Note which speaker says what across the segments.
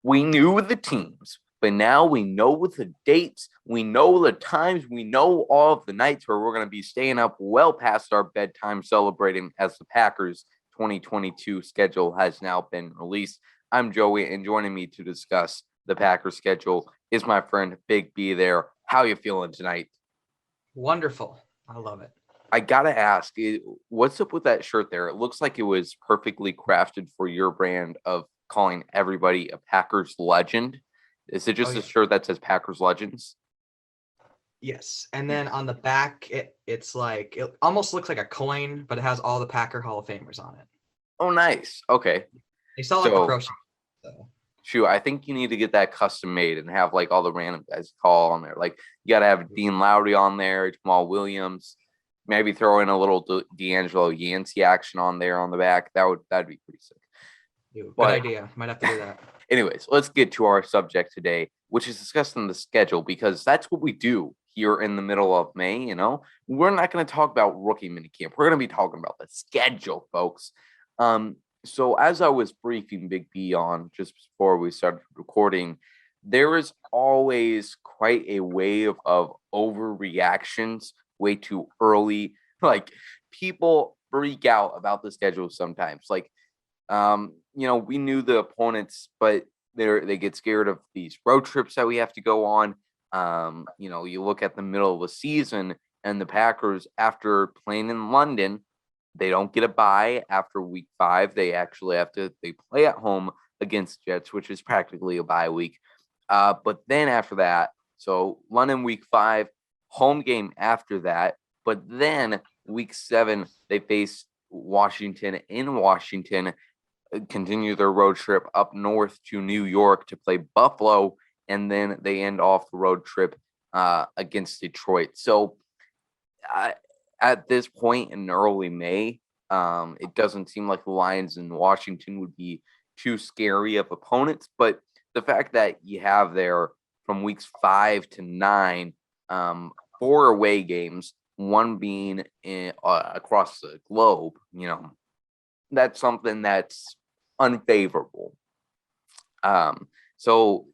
Speaker 1: We knew the teams, but now we know the dates, we know the times, we know all of the nights where we're going to be staying up well past our bedtime celebrating as the Packers 2022 schedule has now been released. I'm Joey, and joining me to discuss the Packers schedule is my friend Big B there. How you feeling tonight?
Speaker 2: Wonderful. I love it.
Speaker 1: I gotta ask, what's up with that shirt there? It looks like it was perfectly crafted for your brand of calling everybody a Packers legend. Is it
Speaker 2: Oh
Speaker 1: just a
Speaker 2: yeah.
Speaker 1: shirt that says Packers Legends?
Speaker 2: Yes. And then on the back, it's like it almost looks like a coin, but it has all the Packer Hall of Famers on it.
Speaker 1: Oh, nice. Okay.
Speaker 2: They sell like the
Speaker 1: So,
Speaker 2: pro shop. So
Speaker 1: shoot, I think you need to get that custom made and have like all the random guys call on there. Like, you got to have Dean Lowry on there, Jamal Williams, maybe throw in a little D'Angelo Yancey action on there on the back. That'd be pretty sick.
Speaker 2: good
Speaker 1: But
Speaker 2: idea. Might have to do that.
Speaker 1: anyways, let's get to our subject today, which is discussing the schedule, because that's what we do here in the middle of May. We're not going to talk about rookie minicamp. We're going to be talking about the schedule, folks. So as I was briefing Big B on just before we started recording, there is always quite a wave of overreactions way too early. Like, people freak out about the schedule sometimes. Like, we knew the opponents, but they get scared of these road trips that we have to go on. You look at the middle of the season, and the Packers, after playing in London, they don't get a bye after week 5. They play at home against Jets, which is practically a bye week. But then after that, so London week 5, home game after that. But then week 7, they face Washington in Washington, continue their road trip up north to New York to play Buffalo, and then they end off the road trip against Detroit. So at this point in early May, it doesn't seem like the Lions in Washington would be too scary of opponents. But the fact that you have there from weeks 5 to 9, 4 away games, one being across the globe, that's something that's unfavorable. So,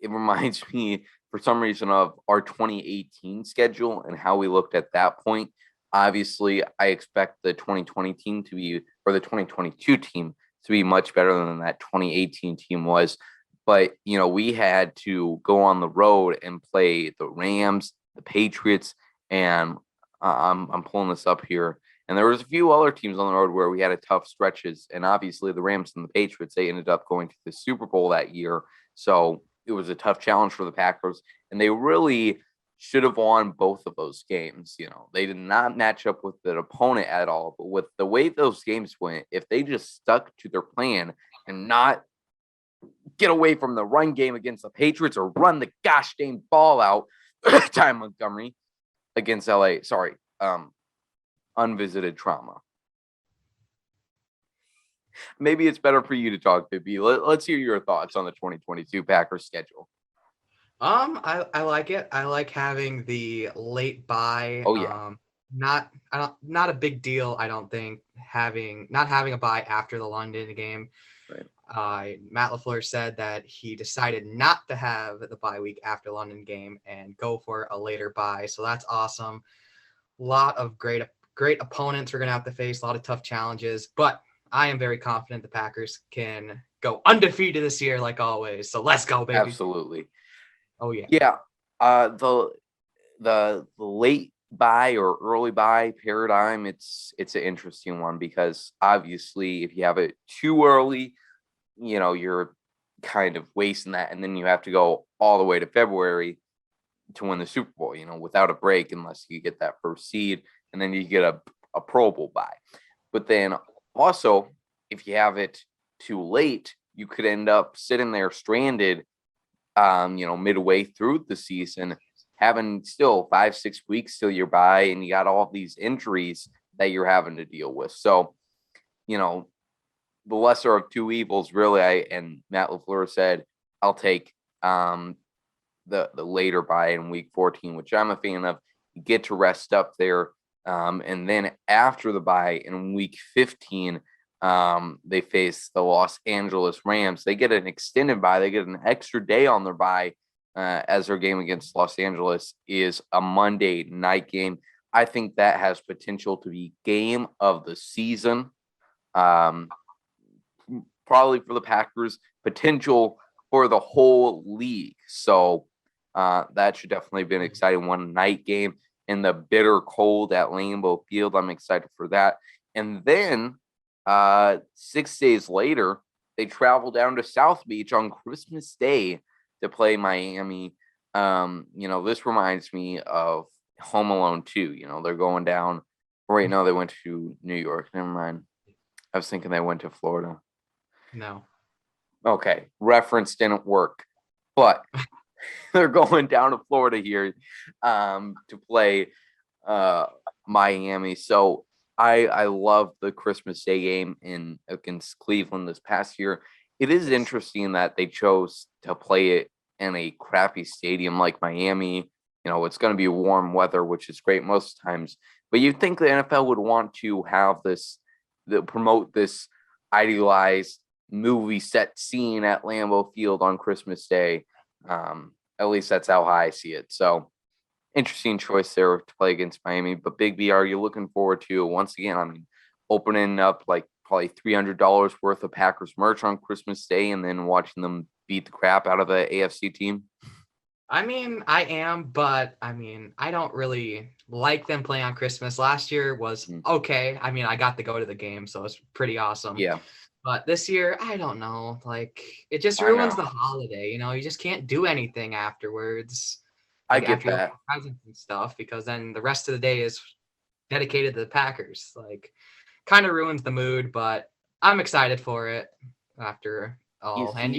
Speaker 1: it reminds me for some reason of our 2018 schedule and how we looked at that point. Obviously, I expect the 2020 team to be, or the 2022 team to be much better than that 2018 team was. But, we had to go on the road and play the Rams, the Patriots, and I'm pulling this up here. And there was a few other teams on the road where we had a tough stretches. And obviously the Rams and the Patriots, they ended up going to the Super Bowl that year. So it was a tough challenge for the Packers. And they really should have won both of those games. They did not match up with the opponent at all. But with the way those games went, if they just stuck to their plan and not get away from the run game against the Patriots or run the gosh dang ball out, Ty Montgomery against LA. Sorry. Unvisited trauma. Maybe it's better for you to talk, Bibby. Let's hear your thoughts on the 2022 Packers schedule.
Speaker 2: I like it. I like having the late bye.
Speaker 1: Oh yeah,
Speaker 2: Not a big deal. I don't think not having a bye after the London game.
Speaker 1: right.
Speaker 2: Matt LaFleur said that he decided not to have the bye week after the London game and go for a later bye. So that's awesome. A lot of great opponents we're going to have to face, a lot of tough challenges, but I am very confident the Packers can go undefeated this year like always. So let's go, baby.
Speaker 1: Absolutely.
Speaker 2: Oh yeah.
Speaker 1: Yeah. The late buy or early buy paradigm, it's an interesting one, because obviously if you have it too early, you're kind of wasting that, and then you have to go all the way to February to win the Super Bowl, without a break, unless you get that first seed, and then you get a Pro Bowl bye. But then also, if you have it too late, you could end up sitting there stranded, midway through the season, having still 5-6 weeks till you're by, and you got all these injuries that you're having to deal with. So, the lesser of two evils, really. And Matt LaFleur said, I'll take the later bye in week 14, which I'm a fan of. You get to rest up there. And then after the bye in week 15, They face the Los Angeles Rams. They get an extended bye. They get an extra day on their bye, as their game against Los Angeles is a Monday night game. I think that has potential to be game of the season. Um, Probably for the Packers, potential for the whole league. So that should definitely be an exciting one night game in the bitter cold at Lambeau Field. I'm excited for that. And then 6 days later, they travel down to South Beach on Christmas Day to play Miami. This reminds me of Home Alone 2. They're going down. Right now, they went to New York. Never mind. I was thinking they went to Florida.
Speaker 2: No.
Speaker 1: Okay, reference didn't work, but they're going down to Florida here to play Miami. So I love the Christmas Day game against Cleveland this past year. It is interesting that they chose to play it in a crappy stadium like Miami. It's going to be warm weather, which is great most times. But you'd think the NFL would want to have promote this idealized movie set scene at Lambeau Field on Christmas Day. At least that's how I see it. So interesting choice there to play against Miami. But Big B, are you looking forward to once again? Opening up like probably $300 worth of Packers merch on Christmas Day and then watching them beat the crap out of the AFC team?
Speaker 2: I am, but I don't really like them playing on Christmas. Last year was okay. I got to go to the game, so it's pretty awesome.
Speaker 1: Yeah.
Speaker 2: But this year, I don't know. Like, it just ruins the holiday. You just can't do anything afterwards.
Speaker 1: I get that.
Speaker 2: Presents and stuff, because then the rest of the day is dedicated to the Packers. Like, kind of ruins the mood, but I'm excited for it after all. And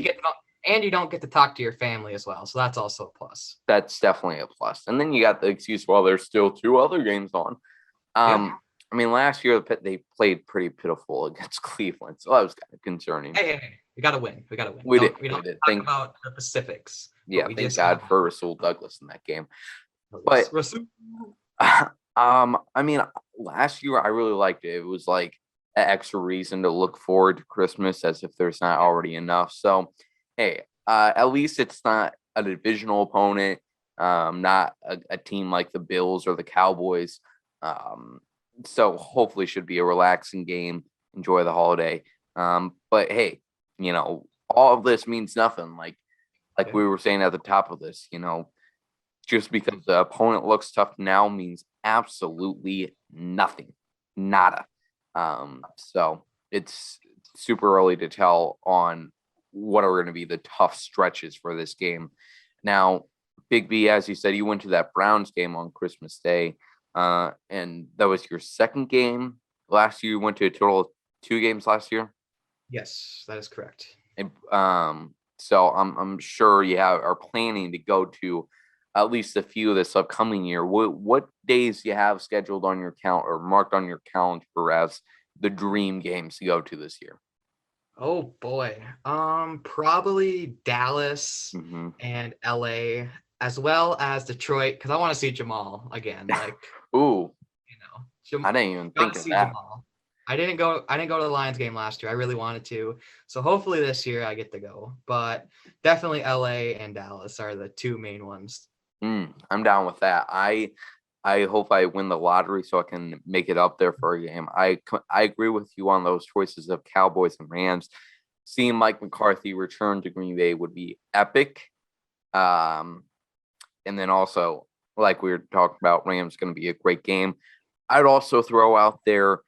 Speaker 2: you don't get to talk to your family as well, so that's also a plus.
Speaker 1: That's definitely a plus. And then you got the excuse, well, there's still 2 other games on. Last year they played pretty pitiful against Cleveland, so that was kind of concerning.
Speaker 2: Hey, we got to win. We don't talk about the specifics.
Speaker 1: Yeah, thank God for Rasul Douglas in that game. But last year I really liked it. It was like an extra reason to look forward to Christmas, as if there's not already enough. So, hey, at least it's not a divisional opponent, not a team like the Bills or the Cowboys. So hopefully should be a relaxing game. Enjoy the holiday. But hey, all of this means nothing. Like we were saying at the top of this, just because the opponent looks tough now means absolutely nothing. Nada. So it's super early to tell on what are going to be the tough stretches for this game. Now, Big B, as you said, you went to that Browns game on Christmas Day, and that was your second game. Last year, you went to a total of 2 games last year?
Speaker 2: Yes, that is correct.
Speaker 1: And, so I'm sure you are planning to go to at least a few this upcoming year. What days do you have scheduled on your or marked on your calendar as the dream games to go to this year?
Speaker 2: Oh boy. Probably Dallas and LA, as well as Detroit, because I want to see Jamal again. Like,
Speaker 1: ooh, I didn't even think of that.
Speaker 2: Jamal. I didn't go to the Lions game last year. I really wanted to. So hopefully this year I get to go. But definitely LA and Dallas are the 2 main ones.
Speaker 1: I'm down with that. I hope I win the lottery so I can make it up there for a game. I agree with you on those choices of Cowboys and Rams. Seeing Mike McCarthy return to Green Bay would be epic. And then also, like we were talking about, Rams going to be a great game. I'd also throw out there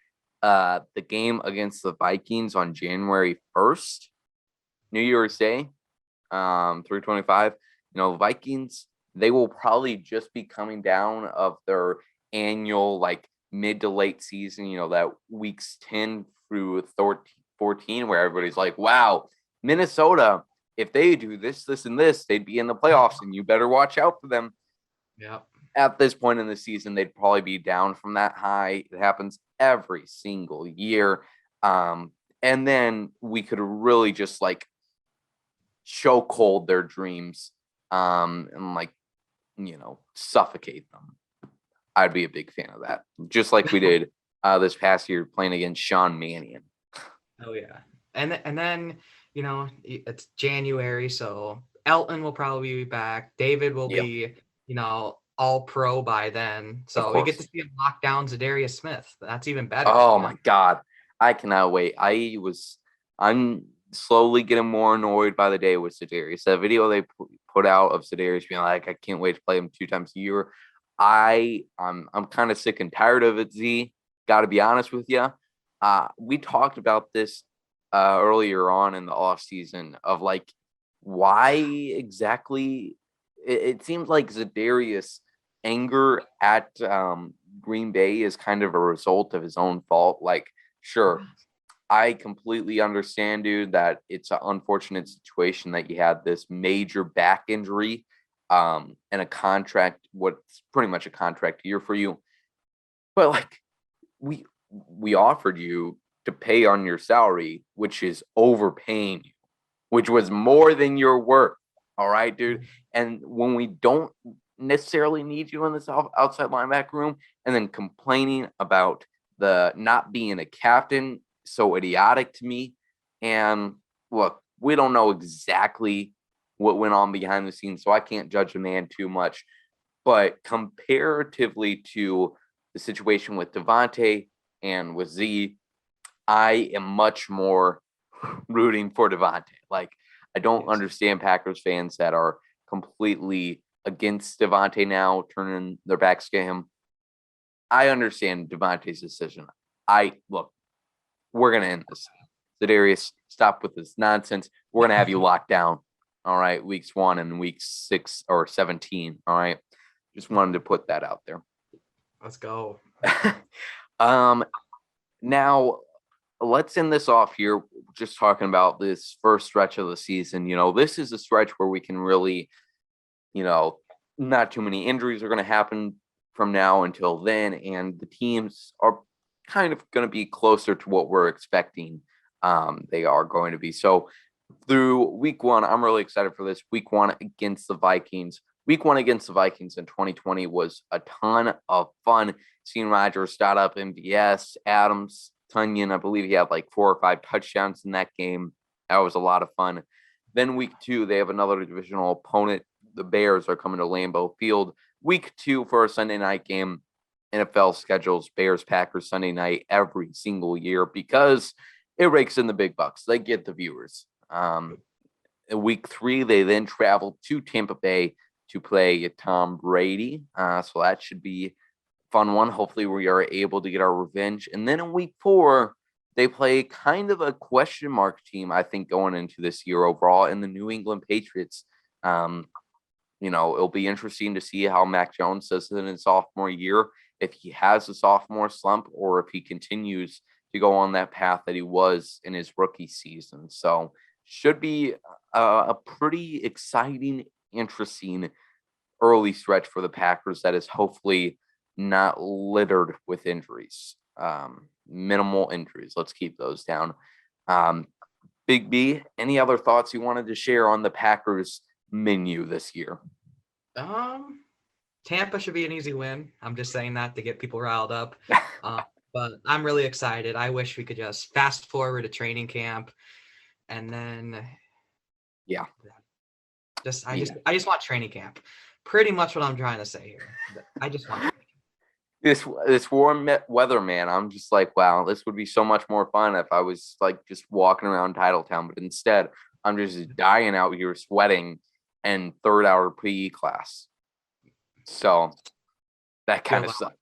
Speaker 1: the game against the Vikings on January 1st, New Year's Day, 3/25. Vikings, they will probably just be coming down of their annual like mid to late season, that weeks 10 through 14, where everybody's like, wow, Minnesota, if they do this, this, and this, they'd be in the playoffs, and you better watch out for them.
Speaker 2: Yeah.
Speaker 1: At this point in the season, they'd probably be down from that high. It happens every single year. And then we could really just like choke hold their dreams and like, suffocate them. I'd be a big fan of that. Just like we did this past year playing against Sean Mannion.
Speaker 2: Oh yeah, and then it's January, so Elton will probably be back. David will
Speaker 1: Yeah,
Speaker 2: be all pro by then,
Speaker 1: of
Speaker 2: so we get to
Speaker 1: course.
Speaker 2: see him lock down Zadarius Smith. That's even better.
Speaker 1: Oh my God. I cannot wait. I'm slowly getting more annoyed by the day with Sedarius. That video they put out of Sedarius being like, I can't wait to play him 2 times a year. I'm kind of sick and tired of it, Z. Got to be honest with you. We talked about this earlier on in the off season of like why exactly it seems like Zadarius anger at Green Bay is kind of a result of his own fault. Like, sure, I completely understand, dude, that it's an unfortunate situation that you had this major back injury and a contract, what's pretty much a contract year for you. But like, we we offered you to pay on your salary, which is overpaying you, which was more than your worth. All right, dude. And when we don't necessarily need you in this outside linebacker room, and then complaining about the not being a captain, so idiotic to me. And look, we don't know exactly what went on behind the scenes, so I can't judge a man too much. But comparatively to the situation with Devontae and with Z, I am much more rooting for Devontae. Like, I don't
Speaker 2: Yes.
Speaker 1: understand Packers fans that are completely against Devontae now, turning their backs to him. I understand Devontae's decision. Look, we're gonna end this. Zadarius, stop with this nonsense. We're gonna have you locked down. All right, weeks 1 and week 6 or 17. All right. Just wanted to put that out there.
Speaker 2: Let's go.
Speaker 1: um now let's end this off here just talking about this first stretch of the season. This is a stretch where we can really, you know, not too many injuries are going to happen from now until then, and the teams are kind of going to be closer to what we're expecting they are going to be. So through week 1, I'm really excited for this. Week 1 against the Vikings. Week 1 against the Vikings in 2020 was a ton of fun. Seeing Rodgers start up MVS, Adams, Tunyon. I believe he had like 4 or 5 touchdowns in that game. That was a lot of fun. Then week 2, they have another divisional opponent. The Bears are coming to Lambeau Field. Week 2 for a Sunday night game. NFL schedules Bears Packers Sunday night every single year because it rakes in the big bucks. They get the viewers. In week 3, they then travel to Tampa Bay to play Tom Brady. So that should be a fun one. Hopefully we are able to get our revenge. And then in week 4, they play kind of a question mark team, I think, going into this year overall in the New England Patriots. It'll be interesting to see how Mac Jones does in his sophomore year, if he has a sophomore slump or if he continues to go on that path that he was in his rookie season. So should be a pretty exciting, interesting early stretch for the Packers that is hopefully not littered with injuries. Minimal injuries. Let's keep those down. Big B, any other thoughts you wanted to share on the Packers menu this year?
Speaker 2: Tampa should be an easy win. I'm just saying that to get people riled up. But I'm really excited. I wish we could just fast forward to training camp, and then
Speaker 1: Yeah.
Speaker 2: I just want training camp. Pretty much what I'm trying to say here. I just want training camp.
Speaker 1: This warm weather, man. I'm just like, wow, this would be so much more fun if I was like just walking around Titletown, but instead I'm just dying out here sweating in 3rd hour PE class. So that kind of sucks.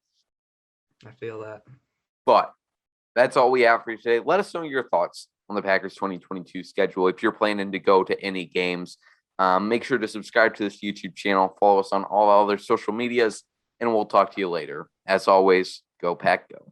Speaker 2: I feel that.
Speaker 1: But that's all we have for you today. Let us know your thoughts on the Packers 2022 schedule. If you're planning to go to any games, make sure to subscribe to this YouTube channel. Follow us on all other social medias, and we'll talk to you later. As always, go Pack Go.